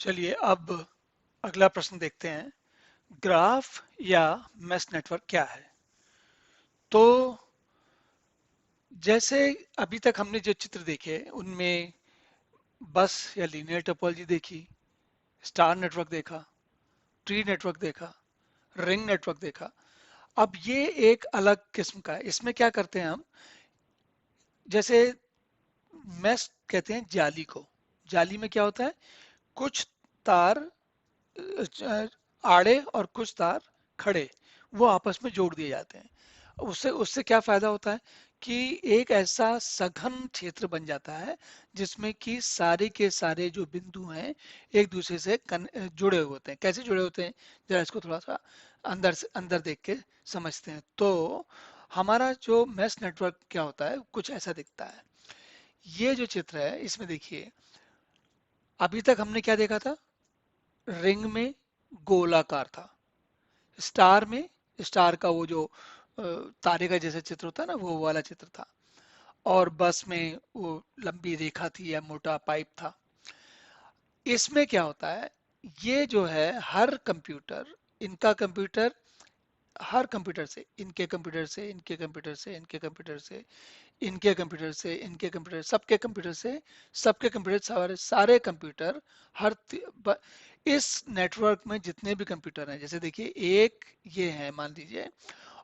चलिए अब अगला प्रश्न देखते हैं। ग्राफ या मैश नेटवर्क क्या है? तो जैसे अभी तक हमने जो चित्र देखे उनमें बस या लीनियर टोपोलॉजी देखी, स्टार नेटवर्क देखा, ट्री नेटवर्क देखा, रिंग नेटवर्क देखा। अब ये एक अलग किस्म का है। इसमें क्या करते हैं हम, जैसे मैश कहते हैं जाली को। जाली में क्या होता है, कुछ तार आड़े और कुछ तार खड़े, वो आपस में जोड़ दिए जाते हैं। उससे उससे क्या फायदा होता है कि एक ऐसा सघन क्षेत्र बन जाता है जिसमें कि सारे के सारे जो बिंदु हैं एक दूसरे से जुड़े हुए होते हैं। कैसे जुड़े होते हैं, जरा इसको थोड़ा सा अंदर से अंदर देख के समझते हैं। तो हमारा जो मैश नेटवर्क क्या होता है, कुछ ऐसा दिखता है। ये जो चित्र है इसमें देखिए, अभी तक हमने क्या देखा था, रिंग में गोलाकार था, स्टार में स्टार का वो जो तारे का जैसा चित्र होता है ना, वो वाला चित्र था। और बस में वो लंबी रेखा थी या मोटा पाइप था। इसमें क्या होता है, ये जो है हर कंप्यूटर, इनका कंप्यूटर, हर कंप्यूटर से इनके कंप्यूटर से इनके कंप्यूटर से इनके कंप्यूटर से इनके कंप्यूटर से इनके कंप्यूटर, सबके कंप्यूटर से सबके कंप्यूटर, सारे सारे कंप्यूटर, हर इस नेटवर्क में जितने भी कंप्यूटर हैं, जैसे देखिए एक ये है मान लीजिए,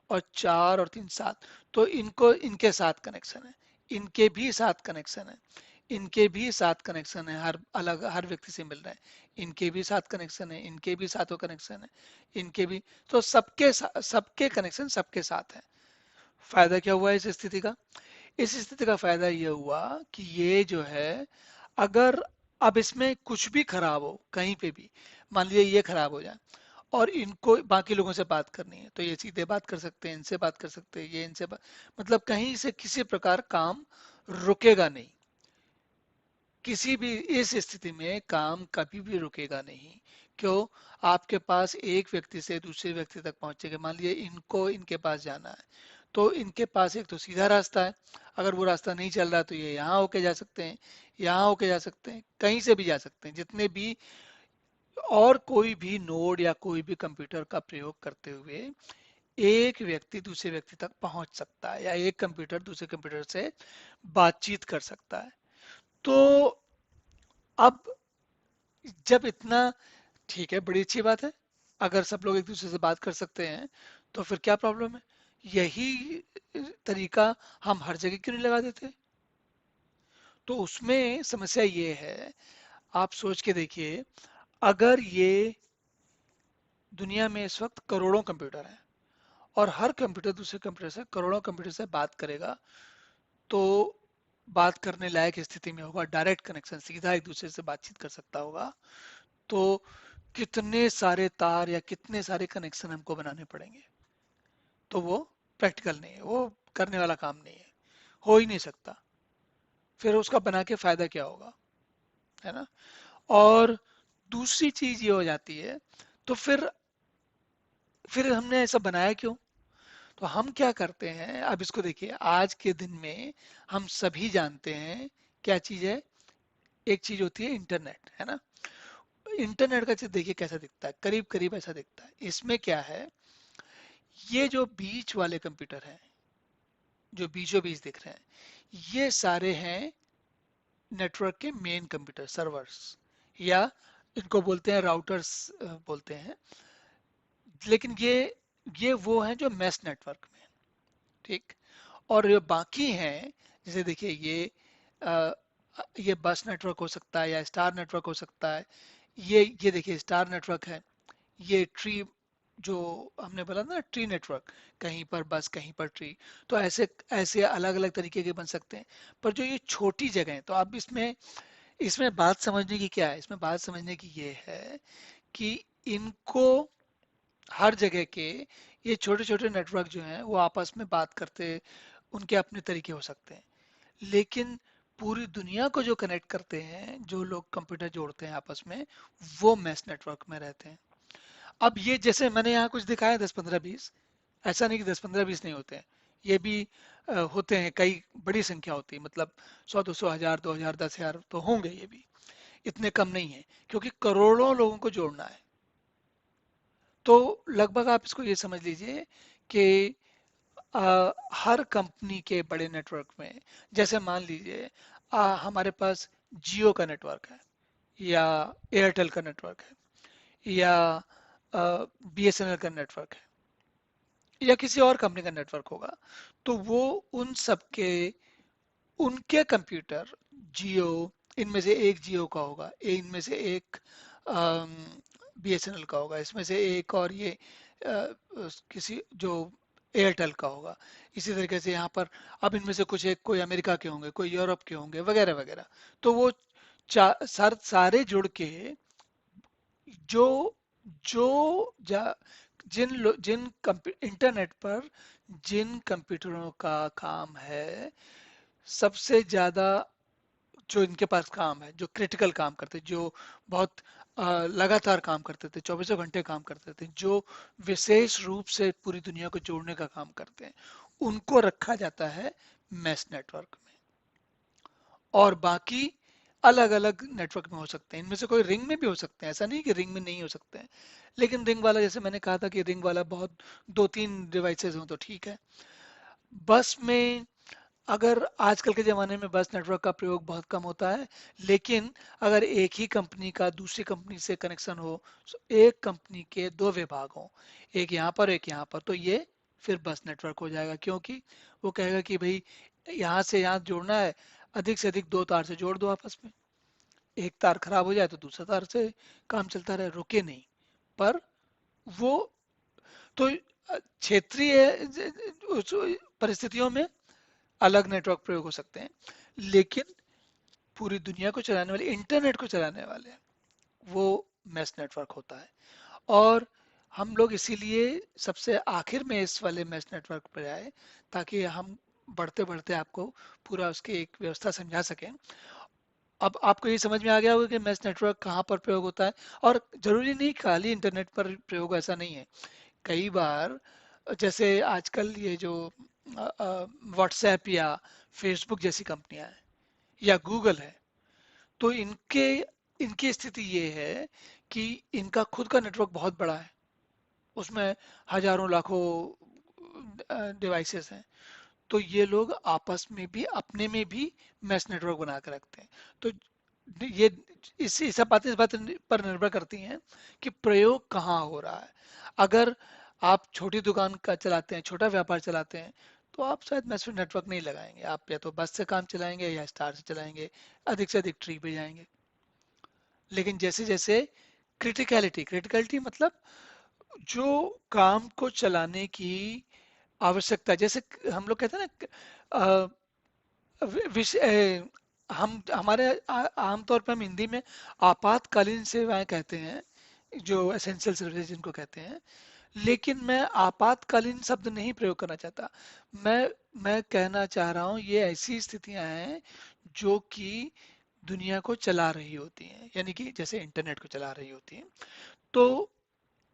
और चार और तीन सात, तो इनको इनके साथ कनेक्शन है, इनके भी साथ कनेक्शन है, इनके भी साथ कनेक्शन है, हर अलग हर व्यक्ति से मिल रहे हैं, इनके भी साथ कनेक्शन है, इनके भी साथों कनेक्शन है, इनके भी, तो सबके कनेक्शन सबके साथ है। फायदा क्या हुआ इस स्थिति का? इस स्थिति का फायदा ये हुआ कि ये जो है, अगर अब इसमें कुछ भी खराब हो कहीं पे भी, मान लीजिए ये खराब हो जाए और इनको बाकी लोगों से बात करनी है, तो ये सीधे बात कर सकते हैं, इनसे बात कर सकते हैं, ये इनसे बात, मतलब कहीं से किसी प्रकार काम रुकेगा नहीं। किसी भी इस स्थिति में काम कभी भी रुकेगा नहीं। क्यों? आपके पास एक व्यक्ति से दूसरे व्यक्ति तक पहुंचेगा। मान लीजिए इनको इनके पास जाना है, तो इनके पास एक तो सीधा रास्ता है, अगर वो रास्ता नहीं चल रहा तो ये यहाँ होके जा सकते हैं, यहाँ होके जा सकते हैं, कहीं से भी जा सकते हैं, जितने भी, और कोई भी नोड या कोई भी कंप्यूटर का प्रयोग करते हुए एक व्यक्ति दूसरे व्यक्ति तक पहुंच सकता है, या एक कंप्यूटर दूसरे कंप्यूटर से बातचीत कर सकता है। तो अब जब इतना, ठीक है, बड़ी अच्छी बात है, अगर सब लोग एक दूसरे से बात कर सकते हैं तो फिर क्या प्रॉब्लम है? यही तरीका हम हर जगह क्यों नहीं लगा देते? तो उसमें समस्या ये है, आप सोच के देखिए, अगर ये दुनिया में इस वक्त करोड़ों कंप्यूटर हैं और हर कंप्यूटर दूसरे कंप्यूटर से, करोड़ों कंप्यूटर से बात करेगा, तो बात करने लायक स्थिति में होगा, डायरेक्ट कनेक्शन, सीधा एक दूसरे से बातचीत कर सकता होगा, तो कितने सारे तार या कितने सारे कनेक्शन हमको बनाने पड़ेंगे? तो वो प्रैक्टिकल नहीं है, वो करने वाला काम नहीं है, हो ही नहीं सकता। फिर उसका बना के फायदा क्या होगा, है ना? और दूसरी चीज ये हो जाती है, तो फिर हमने ऐसा बनाया क्यों? तो हम क्या करते हैं, अब इसको देखिए, आज के दिन में हम सभी जानते हैं क्या चीज है। एक चीज होती है इंटरनेट, है ना? इंटरनेट का चीज देखिए कैसा दिखता है, करीब करीब ऐसा दिखता है। इसमें क्या है, ये जो बीच वाले कंप्यूटर हैं, जो बीचों बीच दिख रहे हैं, ये सारे हैं नेटवर्क के मेन कंप्यूटर, सर्वर्स, या इनको बोलते हैं राउटर्स, बोलते हैं। लेकिन ये वो हैं जो मैश नेटवर्क में, ठीक। और ये बाकी हैं, जैसे देखिए अ, ये बस नेटवर्क हो सकता है या स्टार नेटवर्क हो सकता है। ये देखिए स्टार नेटवर्क है। ये ट्री, जो हमने बोला ना, ट्री नेटवर्क, कहीं पर बस कहीं पर ट्री, तो ऐसे ऐसे अलग अलग तरीके के बन सकते हैं। पर जो ये छोटी जगह है, तो अब इसमें इसमें बात समझने की क्या है, इसमें बात समझने की ये है कि इनको, हर जगह के ये छोटे छोटे नेटवर्क जो हैं वो आपस में बात करते, उनके अपने तरीके हो सकते हैं, लेकिन पूरी दुनिया को जो कनेक्ट करते हैं, जो लोग कंप्यूटर जोड़ते हैं आपस में, वो मैश नेटवर्क में रहते हैं। अब ये जैसे मैंने यहाँ कुछ दिखाया 10 15 20, ऐसा नहीं कि 10 15 20 नहीं होते हैं, ये भी होते हैं, कई बड़ी संख्या होती है, मतलब 100 200 1000 2000 10,000 तो होंगे ये भी। इतने कम नहीं है, क्योंकि करोड़ों लोगों को जोड़ना है। तो लगभग आप इसको ये समझ लीजिए कि हर कंपनी के बड़े नेटवर्क में, जैसे मान लीजिए हमारे पास जियो का नेटवर्क है, या एयरटेल का नेटवर्क है, या बीएसएनएल का नेटवर्क है, या किसी और कंपनी का नेटवर्क होगा, तो वो उन सब के उनके कंप्यूटर, जियो, इनमें से एक जियो का होगा, इनमें से एक बीएसएनएल का होगा, इसमें से एक और ये किसी जो एयरटेल का होगा। इसी तरीके से यहाँ पर अब इनमें से कुछ एक कोई अमेरिका के होंगे, कोई यूरोप के होंगे, वगैरह वगैरह। तो वो सारे जुड़ के जो जो जा, इंटरनेट पर जिन कंप्यूटरों का काम है, सबसे ज्यादा जो इनके पास काम है, जो क्रिटिकल काम करते, जो बहुत लगातार काम करते थे, चौबीसों घंटे काम करते थे, जो विशेष रूप से पूरी दुनिया को जोड़ने का काम करते हैं, उनको रखा जाता है मैश नेटवर्क में। और बाकी अलग अलग नेटवर्क में हो सकते हैं, इनमें से कोई रिंग में भी हो सकते हैं, ऐसा नहीं कि रिंग में नहीं हो सकते हैं। लेकिन रिंग वाला, जैसे मैंने कहा था कि रिंग वाला बहुत दो तीन डिवाइसेस हो तो ठीक है। बस में, अगर आजकल के ज़माने में बस नेटवर्क का प्रयोग बहुत कम होता है, लेकिन अगर एक ही कंपनी का दूसरी कंपनी से कनेक्शन हो, एक कंपनी के दो विभाग हों, एक यहाँ पर एक यहाँ पर, तो ये फिर बस नेटवर्क हो जाएगा, क्योंकि वो कहेगा कि भाई यहाँ से यहाँ जोड़ना है, अधिक से अधिक दो तार से जोड़ दो आपस में। एक तार खराब हो जाए तो दूसरा तार से काम चलता रहे, रुके नहीं। पर वो तो क्षेत्रीय परिस्थितियों में अलग नेटवर्क प्रयोग हो सकते हैं, लेकिन पूरी दुनिया को चलाने वाले, इंटरनेट को चलाने वाले, वो मैश नेटवर्क होता है। और हम लोग इसीलिए सबसे आखिर में इस वाले मैश नेटवर्क पर आए, ताकि हम बढ़ते बढ़ते आपको पूरा उसकी एक व्यवस्था समझा सकें। अब आपको ये समझ में आ गया होगा कि मैश नेटवर्क कहाँ पर प्रयोग होता है। और जरूरी नहीं खाली इंटरनेट पर प्रयोग, ऐसा नहीं है। कई बार जैसे आजकल ये जो व्हाट्सएप या फेसबुक जैसी कंपनियां हैं, या गूगल है, तो इनके इनकी स्थिति ये है कि इनका खुद का नेटवर्क बहुत बड़ा है, उसमें हजारों लाखों डिवाइसेस हैं। तो ये लोग आपस में भी, अपने में भी मैश नेटवर्क बना के रखते हैं। तो ये इसी सब बातें इस बात पर निर्भर करती हैं कि प्रयोग कहाँ हो रहा है। अगर आप छोटी दुकान का चलाते हैं, छोटा व्यापार चलाते हैं, तो आप शायद मैसेज नेटवर्क नहीं लगाएंगे, आप या तो बस से काम चलाएंगे या स्टार से चलाएंगे, अधिक से अधिक ट्री पे जाएंगे। लेकिन जैसे जैसे क्रिटिकलिटी मतलब जो काम को चलाने की आवश्यकता, जैसे हम लोग कहते हैं ना, हम हमारे आमतौर पर हम हिंदी में आपातकालीन सेवाएं कहते हैं, जो एसेंशियल सर्विसेज जिनको कहते हैं। लेकिन मैं आपातकालीन शब्द नहीं प्रयोग करना चाहता। मैं कहना चाह रहा हूँ ये ऐसी स्थितियां हैं जो कि दुनिया को चला रही होती हैं, यानी कि जैसे इंटरनेट को चला रही होती हैं। तो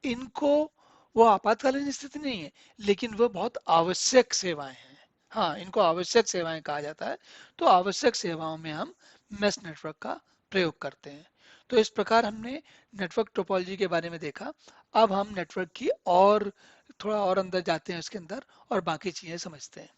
इनको, वो आपातकालीन स्थिति नहीं है, लेकिन वो बहुत आवश्यक सेवाएं हैं। हाँ, इनको आवश्यक सेवाएं कहा जाता है। तो आवश्यक सेवाओं में हम मैश नेटवर्क का प्रयोग करते हैं। तो इस प्रकार हमने नेटवर्क टोपोलॉजी के बारे में देखा। अब हम नेटवर्क की और थोड़ा और अंदर जाते हैं इसके अंदर, और बाकी चीजें समझते हैं।